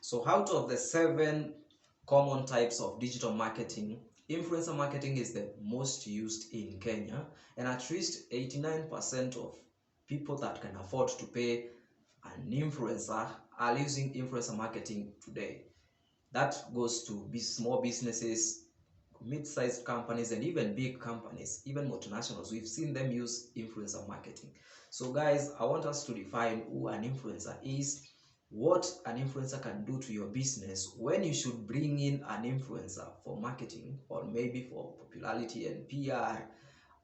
So out of the 7 common types of digital marketing, influencer marketing is the most used in Kenya, and at least 89% of people that can afford to pay an influencer are using influencer marketing today. That goes to small businesses, mid-sized companies, and even big companies, even multinationals. We've seen them use influencer marketing. So guys, I want us to define who an influencer is, what an influencer can do to your business, when you should bring in an influencer for marketing or maybe for popularity and PR,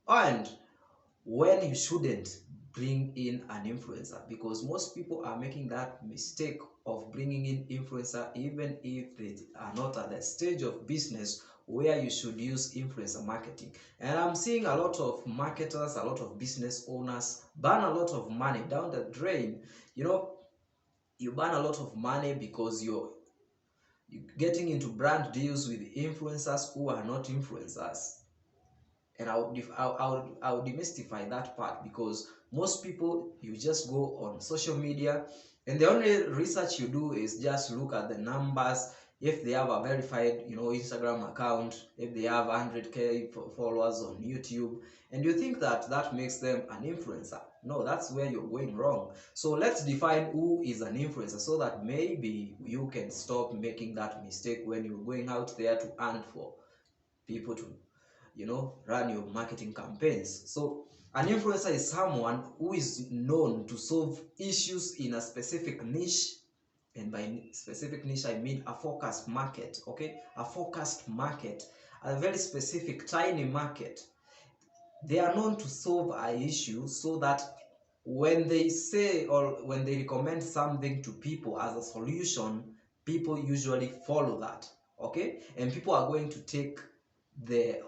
and when you shouldn't bring in an influencer, because most people are making that mistake of bringing in influencer even if they are not at the stage of business where you should use influencer marketing. And I'm seeing a lot of marketers, a lot of business owners burn a lot of money down the drain. You burn a lot of money because you're getting into brand deals with influencers who are not influencers. And I would demystify that part, because most people, you just go on social media and the only research you do is just look at the numbers. If they have a verified Instagram account, if they have 100k followers on YouTube, and you think that that makes them an influencer. No, that's where you're going wrong. So let's define who is an influencer, so that maybe you can stop making that mistake when you're going out there to earn for people to run your marketing campaigns. So an influencer is someone who is known to solve issues in a specific niche, and by specific niche I mean a focused market. Okay, a focused market, a very specific tiny market. They are known to solve an issue, so that when they say or when they recommend something to people as a solution, people usually follow that. Okay, and people are going to take the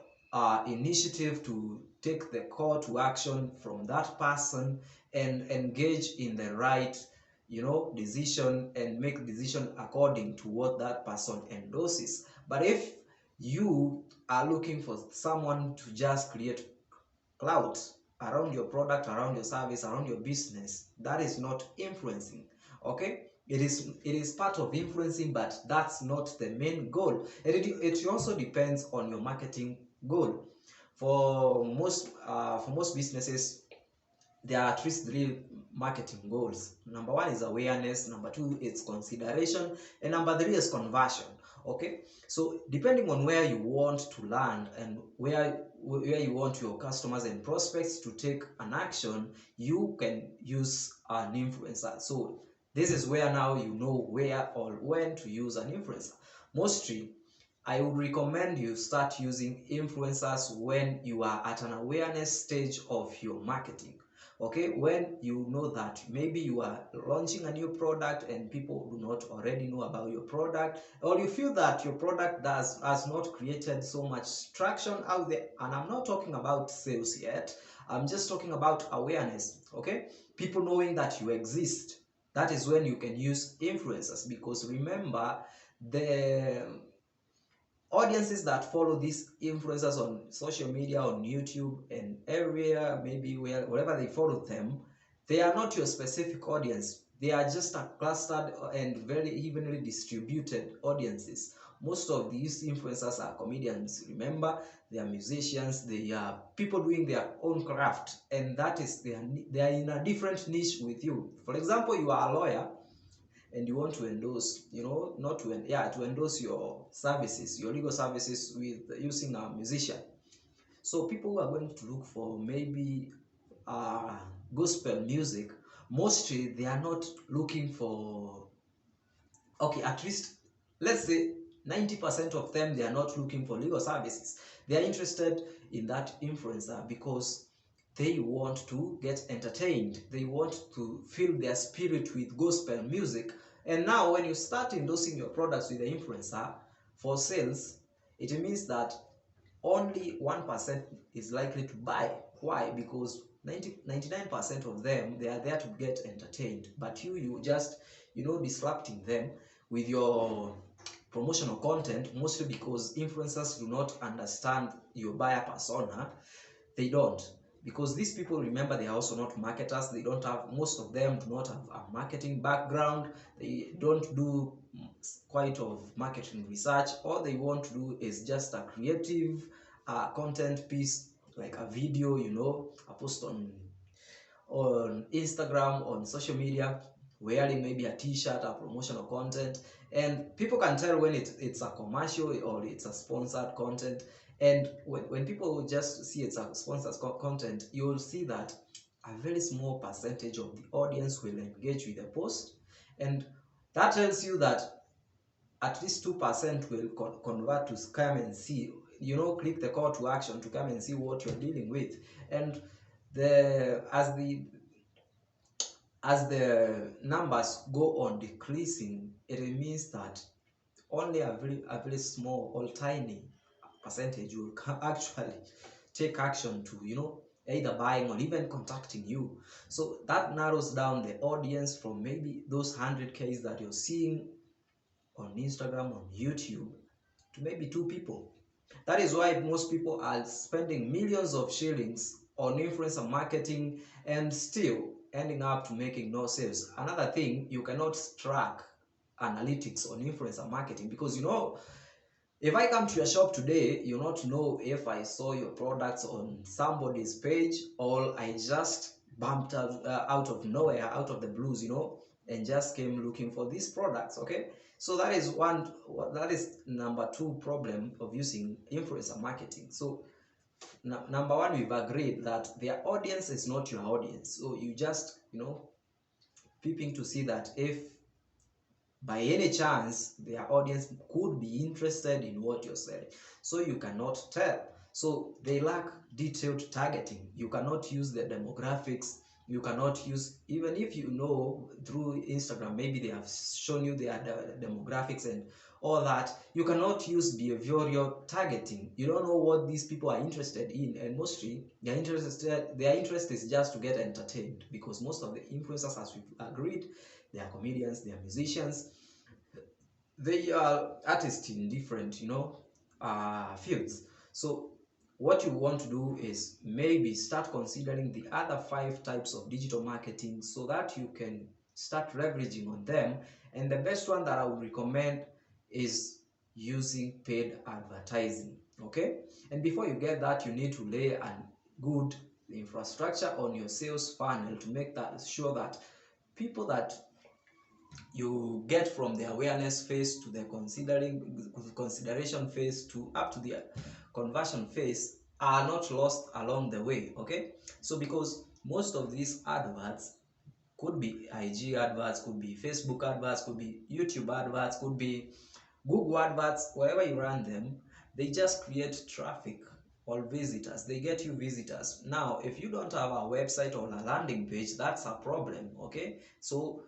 initiative to take the call to action from that person and engage in the right decision, and make decision according to what that person endorses. But if you are looking for someone to just create clout around your product, around your service, around your business, that is not influencing. Okay, it is part of influencing, but that's not the main goal. It also depends on your marketing goal. For most businesses, there are at least 3 marketing goals. Number 1 is awareness, number 2 is consideration, and number 3 is conversion. Okay, so depending on where you want to land and where you want your customers and prospects to take an action, you can use an influencer. So this is where now you know where or when to use an influencer. Mostly I would recommend you start using influencers when you are at an awareness stage of your marketing. Okay, when you know that maybe you are launching a new product and people do not already know about your product, or you feel that your product has not created so much traction out there. And I'm not talking about sales yet, I'm just talking about awareness. Okay, people knowing that you exist. That is when you can use influencers, because remember, the audiences that follow these influencers on social media, on YouTube, and everywhere, maybe wherever they follow them, they are not your specific audience. They are just a clustered and very evenly distributed audiences. Most of these influencers are comedians. Remember, they are musicians. They are people doing their own craft, and that is they are in a different niche with you. For example, you are a lawyer and you want to endorse, not to, yeah, to endorse your services, your legal services with using a musician. So people who are going to look for maybe gospel music, mostly they are not looking for, okay, at least let's say 90% of them, they are not looking for legal services. They are interested in that influencer because they want to get entertained. They want to fill their spirit with gospel music. And now when you start endorsing your products with the influencer for sales, it means that only 1% is likely to buy. Why? Because 99% of them, they are there to get entertained. But you just, disrupting them with your promotional content, mostly because influencers do not understand your buyer persona. They don't, because these people, remember, they are also not marketers. They don't have, most of them do not have a marketing background. They don't do quite of marketing research. All they want to do is just a creative content piece, like a video, a post on Instagram, on social media, wearing maybe a t-shirt, a promotional content, and people can tell when it's a commercial or it's a sponsored content. And when people just see it's a sponsored content, you'll see that a very small percentage of the audience will engage with the post, and that tells you that at least 2% will convert to come and see, click the call to action to come and see what you're dealing with. And the as the numbers go on decreasing, it means that only a very small or tiny percentage will actually take action to, either buying or even contacting you. So that narrows down the audience from maybe those 100Ks that you're seeing on Instagram, on YouTube, to maybe 2 people. That is why most people are spending millions of shillings on influencer marketing and still ending up to making no sales. Another thing, you cannot track analytics on influencer marketing, because if I come to your shop today, you not know if I saw your products on somebody's page or I just bumped out of nowhere, out of the blues, and just came looking for these products. Okay, so that is number 2 problem of using influencer marketing. So number 1, we've agreed that their audience is not your audience, so you just peeping to see that if by any chance their audience could be interested in what you're selling. So you cannot tell. So they lack detailed targeting. You cannot use the demographics. You cannot use, even if through Instagram, maybe they have shown you their demographics and all that, you cannot use behavioral targeting. You don't know what these people are interested in, and mostly their interest is just to get entertained, because most of the influencers, as we've agreed, they are comedians, they are musicians, they are artists in different fields. So what you want to do is maybe start considering the other 5 types of digital marketing, so that you can start leveraging on them. And the best one that I would recommend is using paid advertising. Okay, and before you get that, you need to lay a good infrastructure on your sales funnel to make sure that people that you get from the awareness phase to the consideration phase to up to the conversion phase are not lost along the way. Okay, so because most of these adverts could be IG adverts, could be Facebook adverts, could be YouTube adverts, could be Google adverts, wherever you run them, they just create traffic or visitors. They get you visitors. Now if you don't have a website or a landing page, that's a problem. Okay, so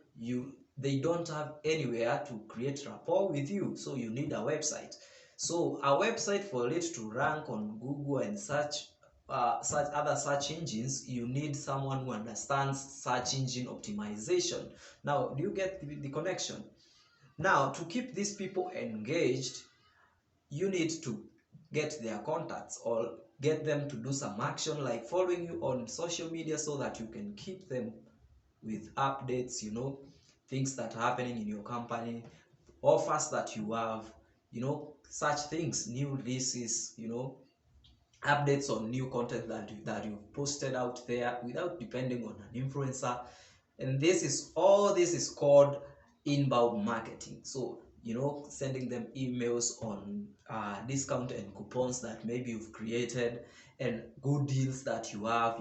they don't have anywhere to create rapport with you, so you need a website. So a website, for it to rank on Google and such other search engines, you need someone who understands search engine optimization. Now, do you get the connection? Now, to keep these people engaged, you need to get their contacts or get them to do some action, like following you on social media, so that you can keep them with updates, things that are happening in your company, offers that you have, such things, new releases, updates on new content that you've posted out there without depending on an influencer. And this is called inbound marketing. So sending them emails on discount and coupons that maybe you've created, and good deals that you have,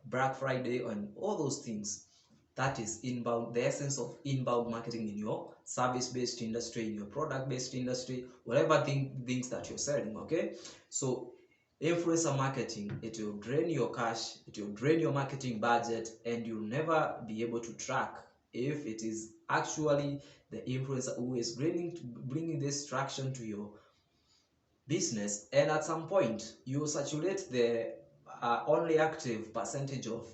Black Friday and all those things. That is inbound, the essence of inbound marketing in your service-based industry, in your product-based industry, whatever things that you're selling. Okay, so influencer marketing, it will drain your cash, it will drain your marketing budget, and you'll never be able to track if it is actually the influencer who is bringing this traction to your business. And at some point you will saturate the only active percentage of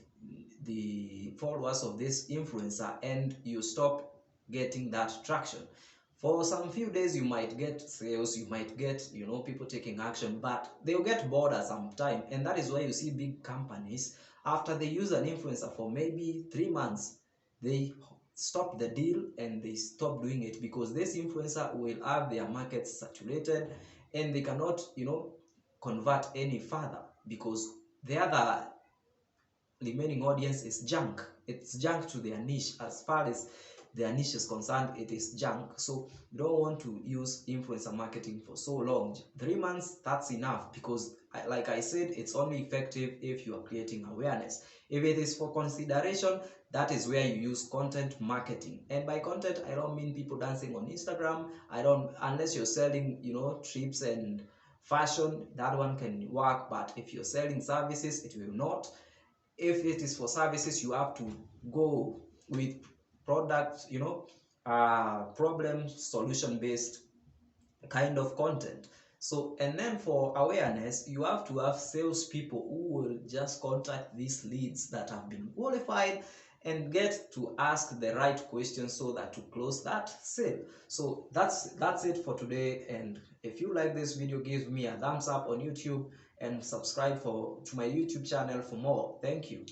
the followers of this influencer, and you stop getting that traction. For some few days you might get sales, you might get people taking action, but they'll get bored at some time. And that is why you see big companies, after they use an influencer for maybe 3 months, they stop the deal and they stop doing it, because this influencer will have their markets saturated and they cannot, convert any further, because the other remaining audience is junk. It's junk to their niche. As far as their niche is concerned, it is junk. So you don't want to use influencer marketing for so long. 3 months, that's enough, because like I said, it's only effective if you are creating awareness. If it is for consideration, that is where you use content marketing. And by content, I don't mean people dancing on Instagram. I don't, unless you're selling, trips and fashion, that one can work. But if you're selling services, it will not. If it is for services, you have to go with product, problem solution based kind of content. So, and then for awareness, you have to have salespeople who will just contact these leads that have been qualified and get to ask the right questions so that to close that sale. So that's it for today. And if you like this video, give me a thumbs up on YouTube and subscribe to my YouTube channel for more. Thank you.